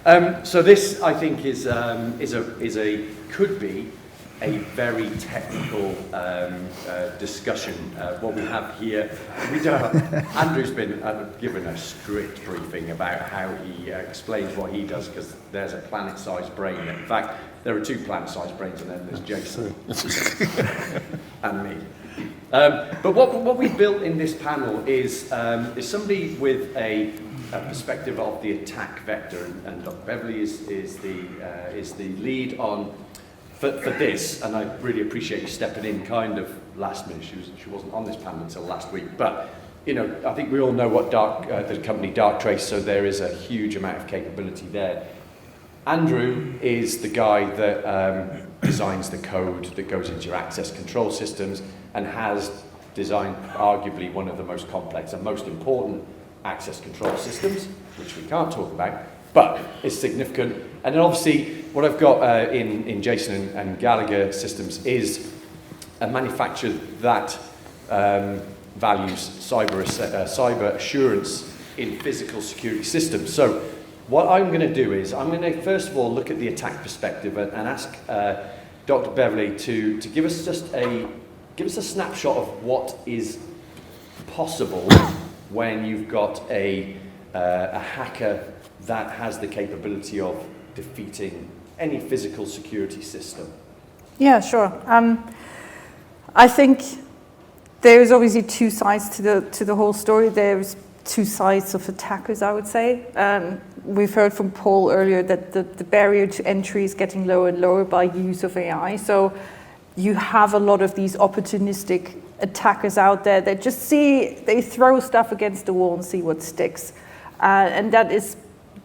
So this, I think, could be a very technical discussion. What we have here, Andrew's been given a strict briefing about how he explains what he does, because there's a planet-sized brain. In fact, there are 2 planet-sized brains, and then there's Jason and me. But what we built in this panel is somebody with a perspective of the attack vector, and Dr. Beverley is the lead on for this, and I really appreciate you stepping in kind of last minute. She wasn't on this panel until last week, but I think we all know what the company Darktrace, so there is a huge amount of capability there. Andrew is the guy that designs the code that goes into your access control systems, and has designed arguably one of the most complex and most important access control systems, which we can't talk about, but it's significant. And then obviously what I've got in Jason and Gallagher systems is a manufacturer that values cyber assurance in physical security systems. So what I'm going to do is I'm going to first of all look at the attack perspective and ask Dr. Beverley to give us a snapshot of what is possible when you've got a hacker that has the capability of defeating any physical security system. Yeah, sure. I think there's obviously 2 sides to the whole story. There's 2 sides of attackers, I would say. We've heard from Paul earlier that the barrier to entry is getting lower and lower by use of AI. So you have a lot of these opportunistic attackers out there that just they throw stuff against the wall and see what sticks. And that is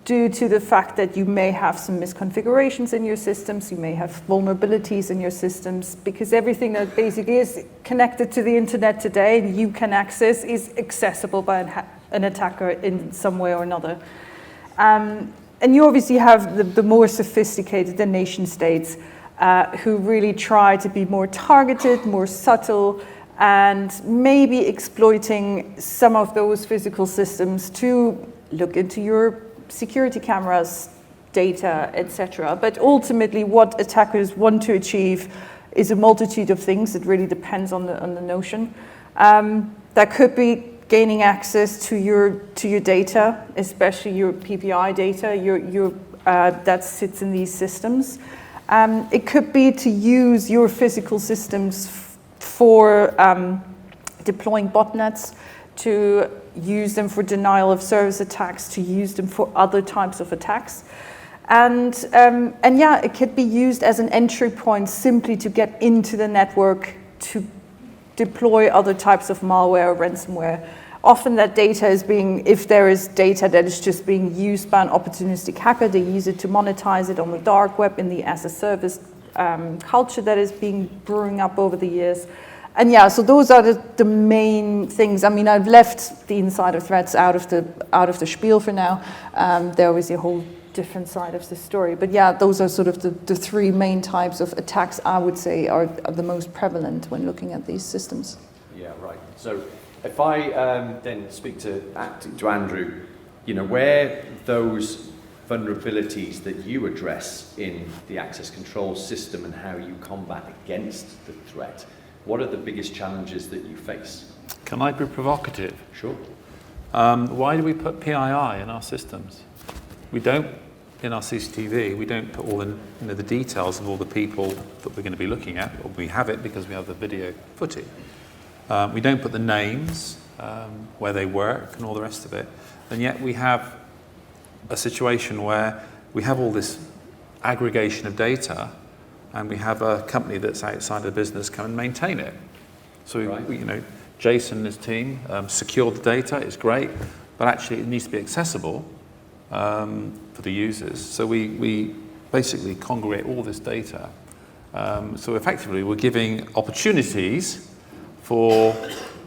due to the fact that you may have some misconfigurations in your systems, you may have vulnerabilities in your systems, because everything that basically is connected to the internet today and you can access is accessible by an attacker in some way or another. And you obviously have the more sophisticated, the nation states, who really try to be more targeted, more subtle, and maybe exploiting some of those physical systems to look into your security cameras, data, etc. But ultimately, what attackers want to achieve is a multitude of things. It really depends on the notion. That could be gaining access to your data, especially your PPI data, that sits in these systems. It could be to use your physical systems for deploying botnets, to use them for denial of service attacks, to use them for other types of attacks. And yeah, it could be used as an entry point simply to get into the network to deploy other types of malware or ransomware. Often that data is if there is data that is just being used by an opportunistic hacker, they use it to monetize it on the dark web in the as-a-service culture that is being brewing up over the years. And yeah, so those are the main things. I mean, I've left the insider threats out of the spiel for now. There was a whole different side of the story. But yeah, those are sort of the 3 main types of attacks I would say are the most prevalent when looking at these systems. Yeah, right. So if I then speak to Andrew, where those vulnerabilities that you address in the access control system and how you combat against the threat, what are the biggest challenges that you face? Can I be provocative? Sure. Why do we put PII in our systems? We don't, in our CCTV, we don't put all the details of all the people that we're going to be looking at. Or we have it because we have the video footage. We don't put the names, where they work and all the rest of it. And yet we have a situation where we have all this aggregation of data, and we have a company that's outside the business come and maintain it. So right. Jason and his team secure the data. It's great, but actually it needs to be accessible for the users. So we basically congregate all this data. So effectively, we're giving opportunities for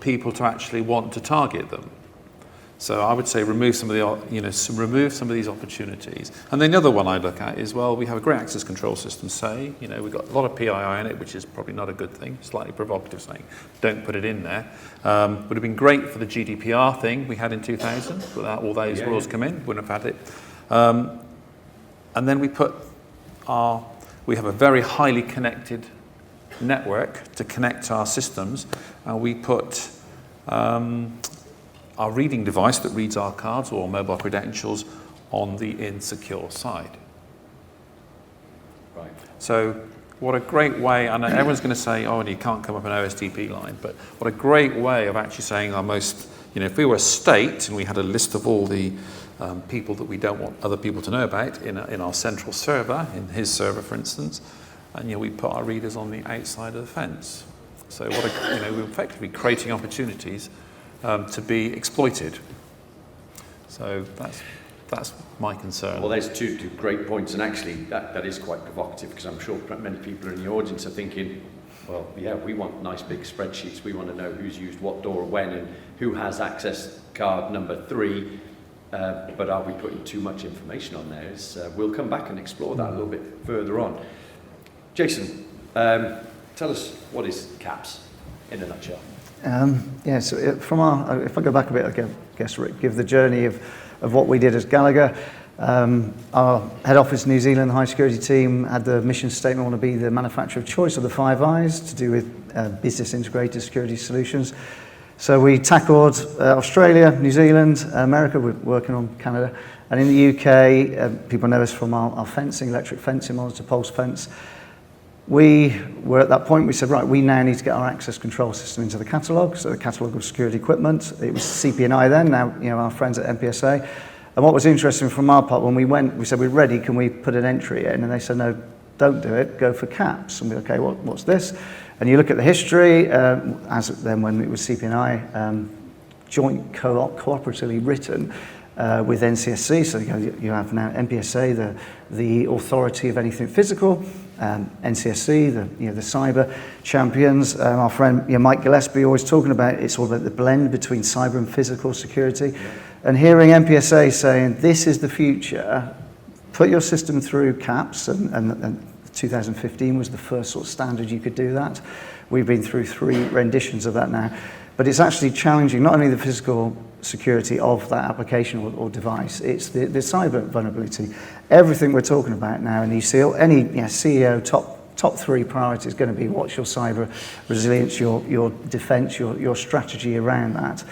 people to actually want to target them. So I would say remove some of these opportunities. And then the other one I look at is, well, we have a great access control system, say, we've got a lot of PII in it, which is probably not a good thing, slightly provocative saying, don't put it in there. Would have been great for the GDPR thing we had in 2000, without all those rules come in, wouldn't have had it. And then we have a very highly connected network to connect our systems, and we put our reading device that reads our cards or mobile credentials on the insecure side. Right. So what a great way, and everyone's going to say, oh, you can't come up an OSTP line, but what a great way of actually saying our most, if we were a state and we had a list of all the people that we don't want other people to know about in our central server, in his server, for instance, and we put our readers on the outside of the fence. So we're effectively creating opportunities to be exploited. So that's my concern. Well, there's two great points, and actually that is quite provocative, because I'm sure many people in the audience are thinking, well, yeah, we want nice big spreadsheets. We want to know who's used what door when and who has access card number 3. But are we putting too much information on there? We'll come back and explore that a little bit further on. Jason, tell us, what is CAPS in a nutshell? So if I go back a bit, I guess, Rick, give the journey of what we did as Gallagher. Our head office New Zealand high security team had the mission statement, want to be the manufacturer of choice of the 5 Is to do with business integrated security solutions. So we tackled Australia, New Zealand, America, we're working on Canada, and in the UK, people know us from our fencing, electric fencing models to pulse fence. We were at that point, we said, right, we now need to get our access control system into the catalogue, so the catalogue of security equipment. It was CP&I then, now our friends at MPSA. And what was interesting from our part, when we went, we said, we're ready, can we put an entry in? And they said, no, don't do it, go for CAPS. And we're okay, what's this? And you look at the history, as then when it was CP&I, joint cooperatively written with NCSC, so you have now MPSA, the authority of anything physical, NCSC, the cyber champions. Our friend Mike Gillespie always talking about it's all about the blend between cyber and physical security. Yeah. And hearing MPSA saying this is the future, put your system through CAPS, and 2015 was the first sort of standard you could do that. We've been through 3 renditions of that now, but it's actually challenging not only the physical security of that application or device, it's the cyber vulnerability. Everything we're talking about now, and you see any CEO top 3 priorities is going to be what's your cyber resilience, your defense, your strategy around that.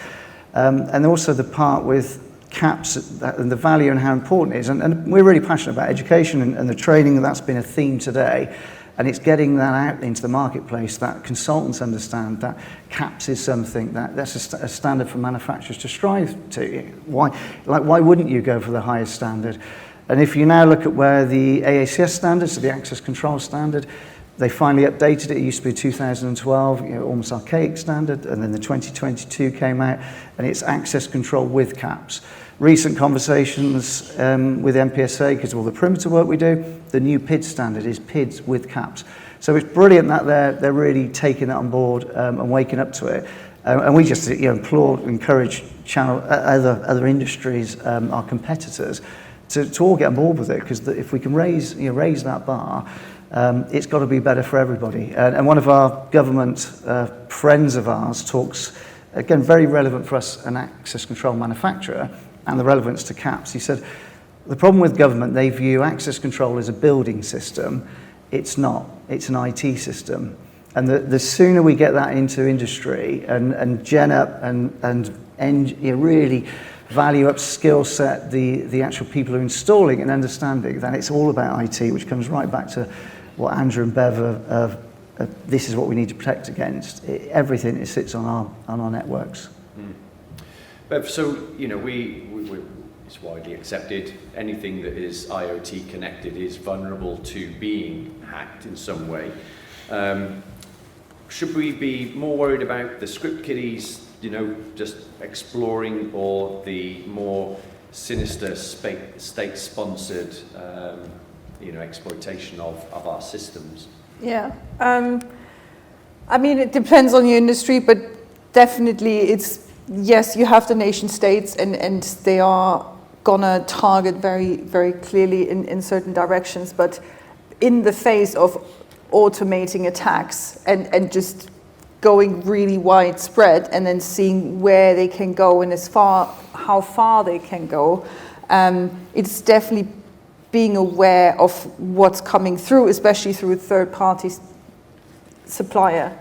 And also the part with CAPS and the value and how important it is. And we're really passionate about education and the training, and that's been a theme today. And it's getting that out into the marketplace, that consultants understand that CAPS is something that's a standard for manufacturers to strive to. Why wouldn't you go for the highest standard? And if you now look at where the AACS standard, so the access control standard, they finally updated it. It used to be 2012, almost archaic standard, and then the 2022 came out, and it's access control with CAPS. Recent conversations with MPSA, because of all the perimeter work we do, the new PID standard is PIDs with CAPS. So it's brilliant that they're really taking that on board and waking up to it. And we just encourage other industries, our competitors, to all get on board with it, because if we can raise that bar, it's got to be better for everybody. And one of our government friends of ours talks, again, very relevant for us, an access control manufacturer, and the relevance to CAPS. He said, the problem with government, they view access control as a building system. It's not. It's an IT system. And the sooner we get that into industry and gen up and really value up skill set, the actual people who are installing and understanding that it's all about IT, which comes right back to what Andrew and Bev this is what we need to protect against. Everything sits on our networks. Bev, so it's widely accepted. Anything that is IoT connected is vulnerable to being hacked in some way. Should we be more worried about the script kiddies, just exploring, or the more sinister state-sponsored, exploitation of our systems? Yeah. It depends on your industry, but definitely yes, you have the nation states, and they are gonna target very, very clearly in certain directions, but in the face of automating attacks and just going really widespread and then seeing where they can go and how far they can go, it's definitely being aware of what's coming through, especially through a third-party supplier.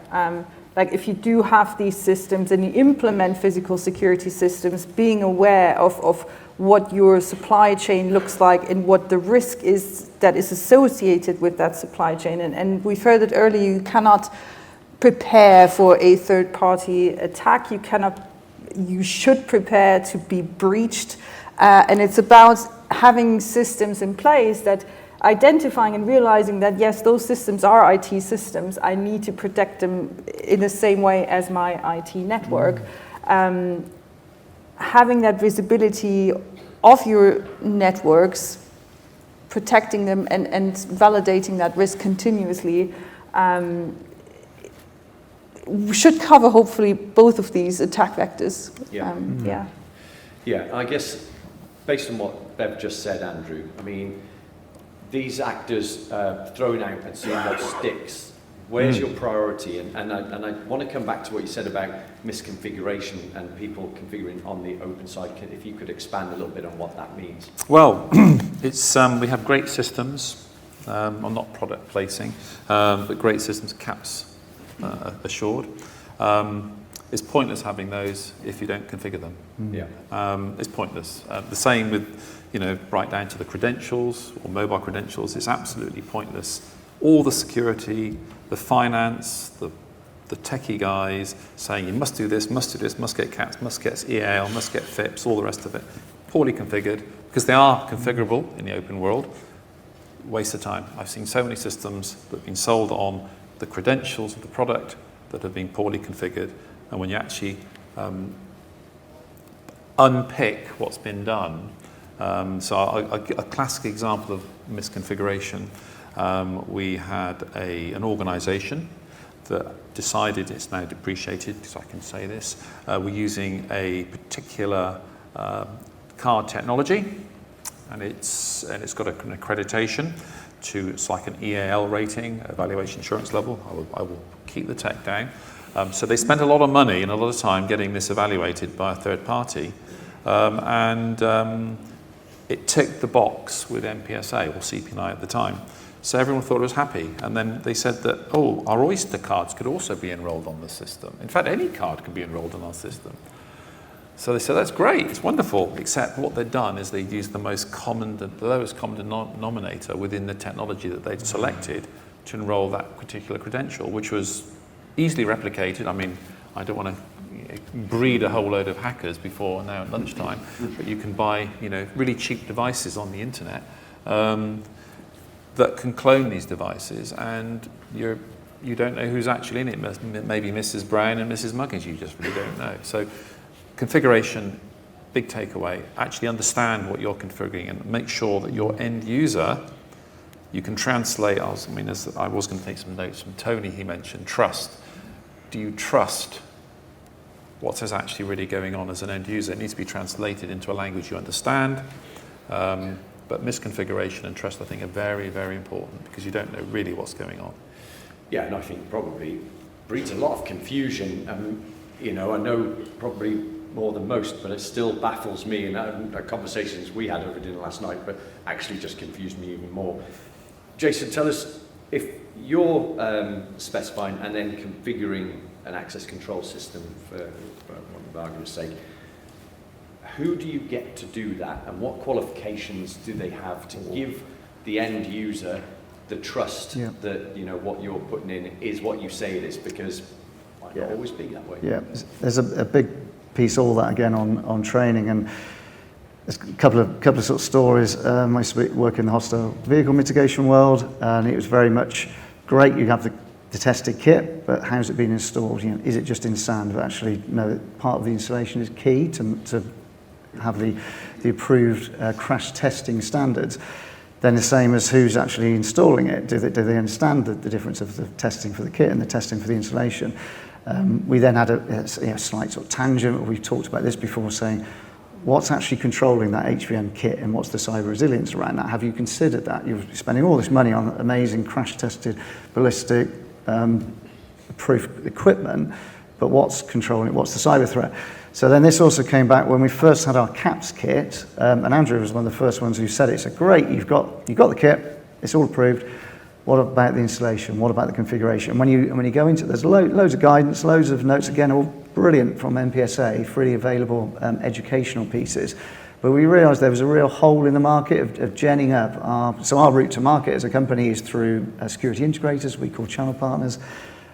Like if you do have these systems and you implement physical security systems, being aware of what your supply chain looks like and what the risk is that is associated with that supply chain. And we've heard it earlier, you cannot prepare for a third-party attack. You should prepare to be breached. And it's about having systems in place that identifying and realizing that, yes, those systems are IT systems. I need to protect them in the same way as my IT network. Having that visibility of your networks, protecting them and validating that risk continuously should cover, hopefully, both of these attack vectors. Yeah, I guess based on what Bev just said, Andrew, I mean, these actors throwing out and seeing what sticks. Where's your priority? And I want to come back to what you said about misconfiguration and people configuring on the open side. If you could expand a little bit on what that means. Well, it's we have great systems. I'm not product placing, but great systems, caps assured. It's pointless having those if you don't configure them. It's pointless. The same with, right down to the credentials or mobile credentials. It's absolutely pointless. All the security, the finance, the techie guys saying you must do this, must get CATs, must get EAL, must get FIPS, all the rest of it. Poorly configured, because they are configurable in the open world. Waste of time. I've seen so many systems that have been sold on the credentials of the product that have been poorly configured. And when you actually unpick what's been done, so a classic example of misconfiguration, we had an organisation that decided it's now depreciated, because I can say this. We're using a particular card technology, and it's got an accreditation to, it's like an EAL rating, evaluation assurance level. I will keep the tech down. So they spent a lot of money and a lot of time getting this evaluated by a third party, and it ticked the box with MPSA or CP&I at the time. So everyone thought it was happy, and then they said that, our Oyster cards could also be enrolled on the system. In fact, any card can be enrolled on our system. So they said, that's great, it's wonderful, except what they'd done is they'd used the lowest common denominator within the technology that they'd selected to enroll that particular credential, which was easily replicated. I mean, I don't want to breed a whole load of hackers before now at lunchtime, but you can buy, really cheap devices on the internet that can clone these devices, and you don't know who's actually in it. Maybe Mrs. Brown and Mrs. Muggins, you just really don't know. So configuration, big takeaway, actually understand what you're configuring and make sure that your end user, you can translate. I was going to take some notes from Tony. He mentioned trust. Do you trust what is actually really going on as an end user? It needs to be translated into a language you understand. But misconfiguration and trust, I think, are very, very important, because you don't know really what's going on. Yeah, and I think probably breeds a lot of confusion. I know probably more than most, but it still baffles me, and conversations we had over dinner last night, but actually just confused me even more. Jason, tell us, if you're specifying and then configuring an access control system, for want of argument's sake, who do you get to do that, and what qualifications do they have to give the end user the trust that what you're putting in is what you say it is, because it might not always be that way. Yeah, there's a big piece all that again on training, and there's a couple of sort of stories. I used to work in the hostile vehicle mitigation world, and it was very much great. You have the tested kit, but how's it been installed? Is it just in sand? But actually, no. Part of the installation is key to have the approved crash testing standards. Then the same as who's actually installing it. Do they understand the difference of the testing for the kit and the testing for the installation? We then had a slight sort of tangent. We've talked about this before, saying what's actually controlling that HVM kit and what's the cyber resilience around that? Have you considered that? You're spending all this money on amazing crash-tested, ballistic, proof equipment, but what's controlling it? What's the cyber threat? So then this also came back when we first had our CAPS kit, and Andrew was one of the first ones who said it. He said, great, you've got the kit, it's all approved. What about the installation? What about the configuration? When you go into it, there's loads of guidance, loads of notes, again, all brilliant from MPSA, freely available educational pieces. But we realised there was a real hole in the market of genning up. So our route to market as a company is through security integrators, we call channel partners.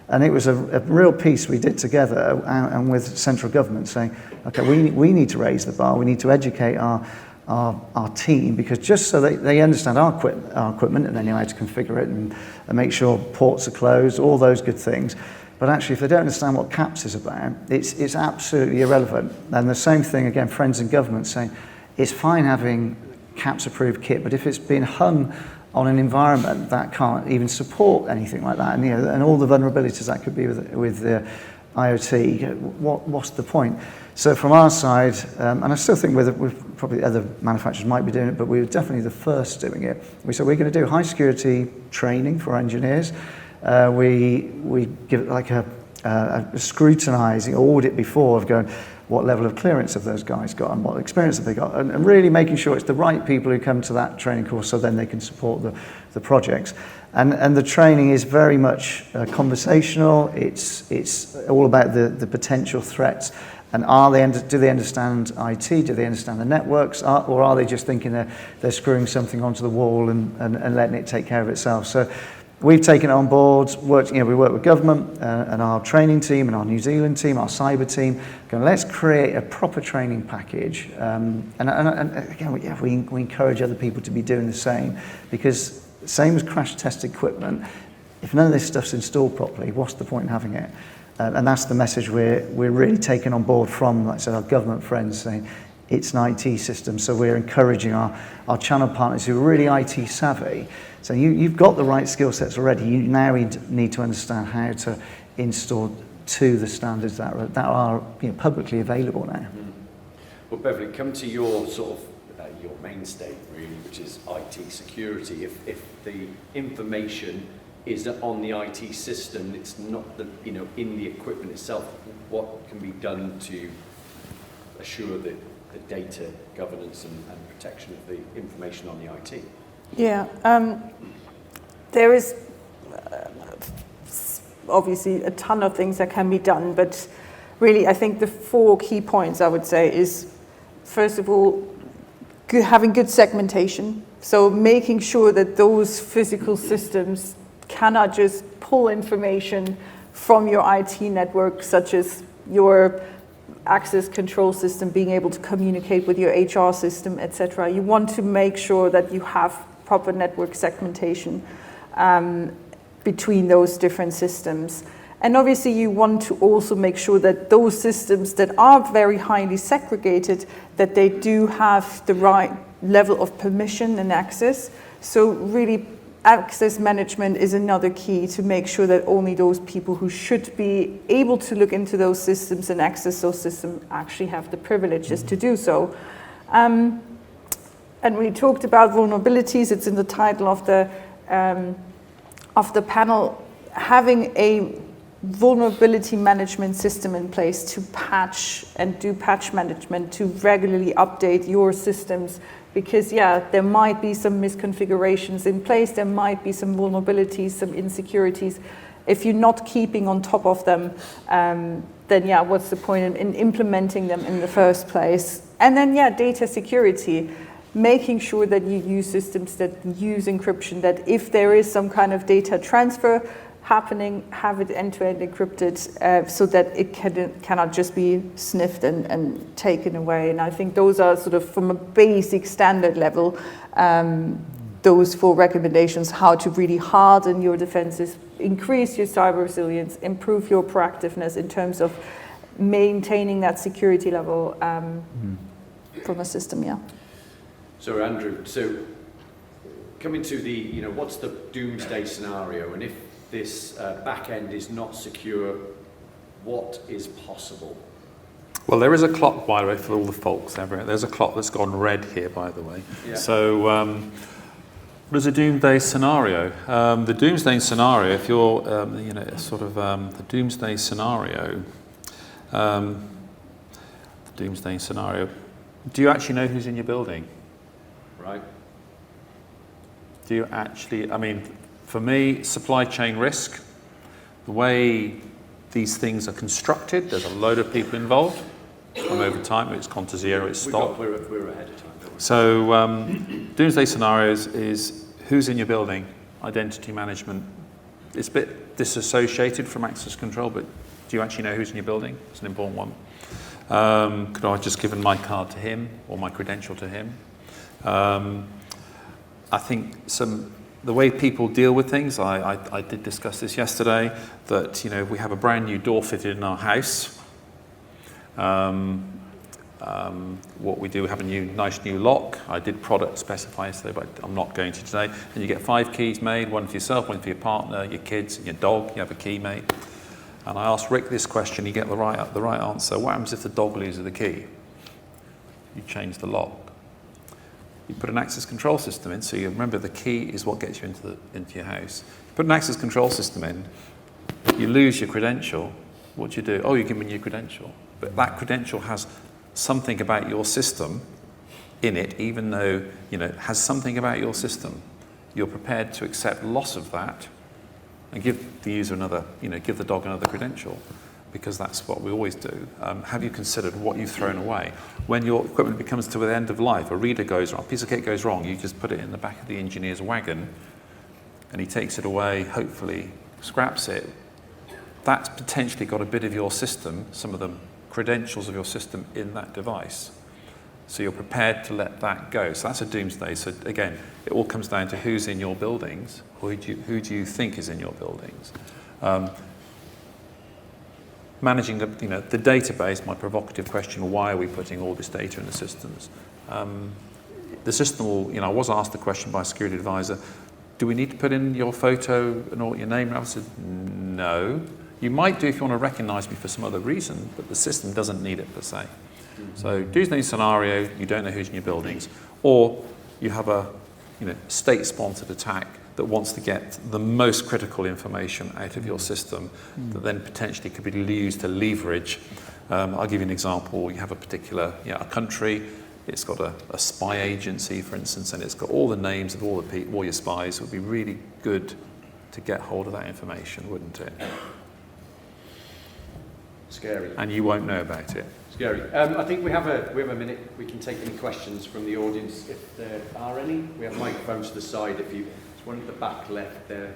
And it was a real piece we did together and with central government saying, okay, we need to raise the bar, we need to educate our team, because just so they understand our equipment and they know how to configure it and make sure ports are closed, all those good things. But actually, if they don't understand what CAPS is about, it's absolutely irrelevant. And the same thing, again, friends in government saying, it's fine having CAPS-approved kit, but if it's been hung on an environment that can't even support anything like that, and all the vulnerabilities that could be with the IoT, what's the point? So from our side, and I still think with probably other manufacturers might be doing it, but we were definitely the first doing it. We said we're going to do high security training for engineers. We give it like a scrutinising audit before of going, what level of clearance have those guys got and what experience have they got, and really making sure it's the right people who come to that training course so then they can support the projects. And the training is very much conversational. It's all about the potential threats, and do they understand IT, do they understand the networks, or are they just thinking they're screwing something onto the wall and letting it take care of itself. So we've taken it on board, we work with government and our training team and our New Zealand team, our cyber team, going, let's create a proper training package. And again, we encourage other people to be doing the same, because same as crash test equipment, if none of this stuff's installed properly, what's the point in having it? And that's the message we're really taking on board from, like I said, our government friends, saying it's an IT system. So we're encouraging our channel partners who are really IT savvy. So you've got the right skill sets already. You now need to understand how to install to the standards that are publicly available now. Mm. Well, Beverly, come to your sort of your mainstay really, which is IT security. If the information is on the IT system, it's not in the equipment itself. What can be done to assure the data governance and protection of the information on the IT? Yeah, there is obviously a ton of things that can be done, but really I think the 4 key points I would say is, first of all, having good segmentation. So making sure that those physical systems cannot just pull information from your IT network, such as your access control system being able to communicate with your HR system, etc. You want to make sure that you have proper network segmentation between those different systems. And obviously you want to also make sure that those systems that are very highly segregated, that they do have the right level of permission and access. So really access management is another key to make sure that only those people who should be able to look into those systems and access those systems actually have the privileges to do so. And we talked about vulnerabilities. It's in the title of the panel. Having a vulnerability management system in place to patch and do patch management, to regularly update your systems, because there might be some misconfigurations in place, there might be some vulnerabilities, some insecurities. If you're not keeping on top of them, then what's the point in implementing them in the first place? And then data security, making sure that you use systems that use encryption, that if there is some kind of data transfer happening, have it end-to-end encrypted so that it cannot just be sniffed and taken away. And I think those are sort of from a basic standard level, those 4 recommendations, how to really harden your defenses, increase your cyber resilience, improve your proactiveness in terms of maintaining that security level from a system, So Andrew, coming to the, what's the doomsday scenario, and if this back end is not secure, what is possible? Well, there is a clock, by the way, for all the folks everywhere. There's a clock that's gone red here, by the way. Yeah. So what is a doomsday scenario? The doomsday scenario, if you're, the doomsday scenario, doomsday scenario. Do you actually know who's in your building? Right. Do you actually, I mean, for me, supply chain risk, the way these things are constructed, there's a load of people involved. And over time, it's gone to zero, it's stopped. We're ahead of time, don't we? So doomsday scenarios is who's in your building, identity management. It's a bit disassociated from access control, but do you actually know who's in your building? It's an important one. Could I have just given my card to him or my credential to him? I think the way people deal with things, I did discuss this yesterday, that if we have a brand new door fitted in our house, what we do, we have a nice new lock. I did product specify yesterday, but I'm not going to today. And you get 5 keys made, one for yourself, one for your partner, your kids, and your dog. You have a key made. And I asked Rick this question, you get the right answer. What happens if the dog loses the key? You change the lock. You put an access control system in, so you remember the key is what gets you into your house. You put an access control system in, you lose your credential, what do you do? Oh, you give me a new credential. But that credential has something about your system in it, even though it has something about your system. You're prepared to accept loss of that and give the user give the dog another credential, because that's what we always do. Have you considered what you've thrown away? When your equipment becomes to the end of life, a reader goes wrong, a piece of kit goes wrong, you just put it in the back of the engineer's wagon and he takes it away, hopefully scraps it. That's potentially got a bit of your system, some of the credentials of your system in that device. So you're prepared to let that go. So that's a doomsday. So again, it all comes down to who's in your buildings, or who do you think is in your buildings. Managing the database, my provocative question, why are we putting all this data in the systems? The system will, I was asked the question by a security advisor, do we need to put in your photo and all your name? And I said, no. You might do if you want to recognize me for some other reason, but the system doesn't need it per se. So doomsday scenario, you don't know who's in your buildings, or you have a state-sponsored attack that wants to get the most critical information out of your system that then potentially could be used to leverage. I'll give you an example. You have a particular a country, it's got a spy agency, for instance, and it's got all the names of all your spies. It would be really good to get hold of that information, wouldn't it? Scary. And you won't know about it. Scary. I think we have a minute. We can take any questions from the audience if there are any. We have microphones to the side. There's one at the back left there.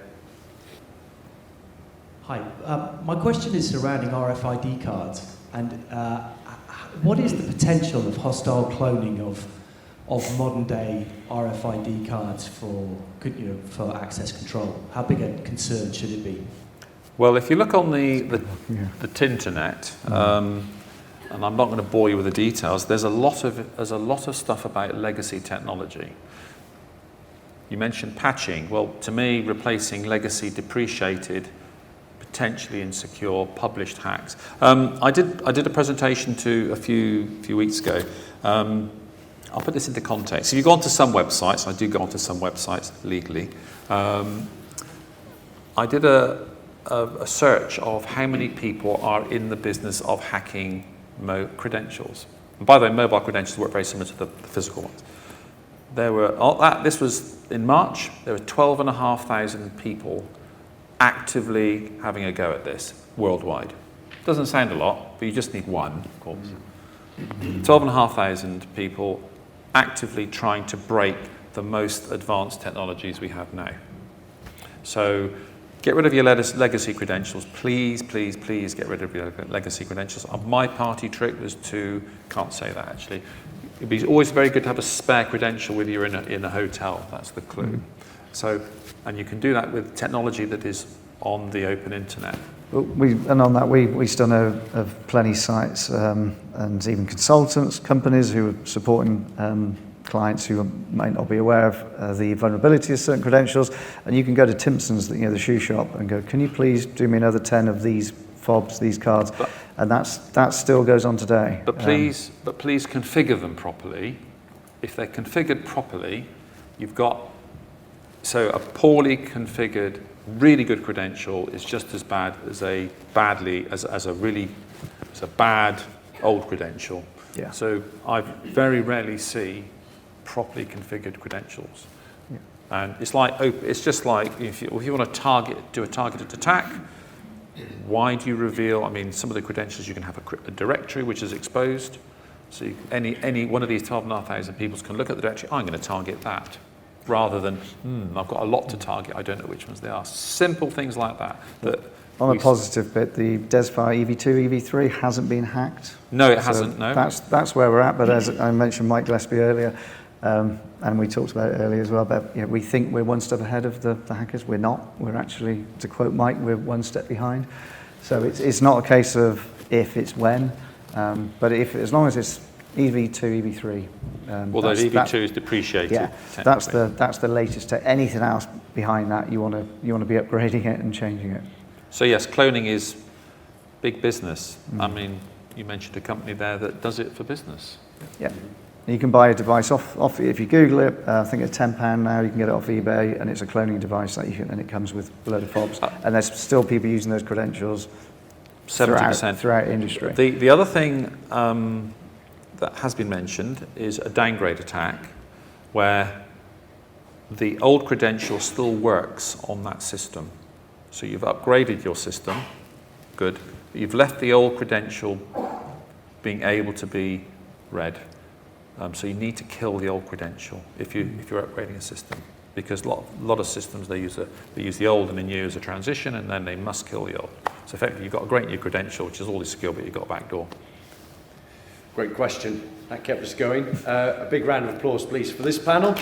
Hi. My question is surrounding RFID cards, and what is the potential of hostile cloning of modern day RFID cards for access control? How big a concern should it be? Well, if you look on the Tinternet, and I'm not going to bore you with the details, there's a lot of stuff about legacy technology. You mentioned patching. Well, to me, replacing legacy depreciated, potentially insecure, published hacks. I did a presentation a few weeks ago. I'll put this into context. If you go onto some websites, I do go onto some websites legally. I did a search of how many people are in the business of hacking credentials. And by the way, mobile credentials work very similar to the physical ones. This was in March, there were 12,500 people actively having a go at this worldwide. Doesn't sound a lot, but you just need one, of course. 12,500 people actively trying to break the most advanced technologies we have now. So get rid of your legacy credentials. Please, please, please get rid of your legacy credentials. My party trick was can't say that actually. It'd be always very good to have a spare credential with you in a hotel. That's the clue. So, and you can do that with technology that is on the open internet. And on that, we still know of plenty sites and even consultants, companies who are supporting clients who might not be aware of the vulnerability of certain credentials, and you can go to Timpson's, the shoe shop, and go, can you please do me another 10 of these fobs, these cards, and that still goes on today. But please configure them properly. If they're configured properly, you've got a poorly configured, really good credential is just as bad as a bad old credential. Yeah. So I very rarely see properly configured credentials. Yeah. And it's just like if you want to do a targeted attack, why do you reveal? I mean, some of the credentials you can have a directory which is exposed. So any one of these 12,500 people can look at the directory. I'm going to target that, rather than I've got a lot to target. I don't know which ones they are. Simple things like that. On a positive bit, the DESFire EV2, EV3 hasn't been hacked. No, it hasn't. No. That's where we're at. But as I mentioned, Mike Gillespie earlier, and we talked about it earlier as well. But we think we're one step ahead of the hackers. We're not. We're actually, to quote Mike, we're one step behind. So it's not a case of if, it's when. But as long as it's EV2, EV3. Well, those EV2 is depreciated. Yeah, that's the latest. Anything else behind that, you want to be upgrading it and changing it. So yes, cloning is big business. I mean, you mentioned a company there that does it for business. Yeah. You can buy a device off if you Google it. I think it's £10 now. You can get it off eBay, and it's a cloning device that and it comes with a load of fobs. And there's still people using those credentials. 70% throughout industry. The other thing that has been mentioned is a downgrade attack, where the old credential still works on that system. So you've upgraded your system, good, but you've left the old credential being able to be read. So you need to kill the old credential if you're upgrading a system, because a lot of systems they use the old and the new as a transition, and then they must kill the old. So effectively, you've got a great new credential, which is all secure, but you've got a back door. Great question. That kept us going. A big round of applause, please, for this panel.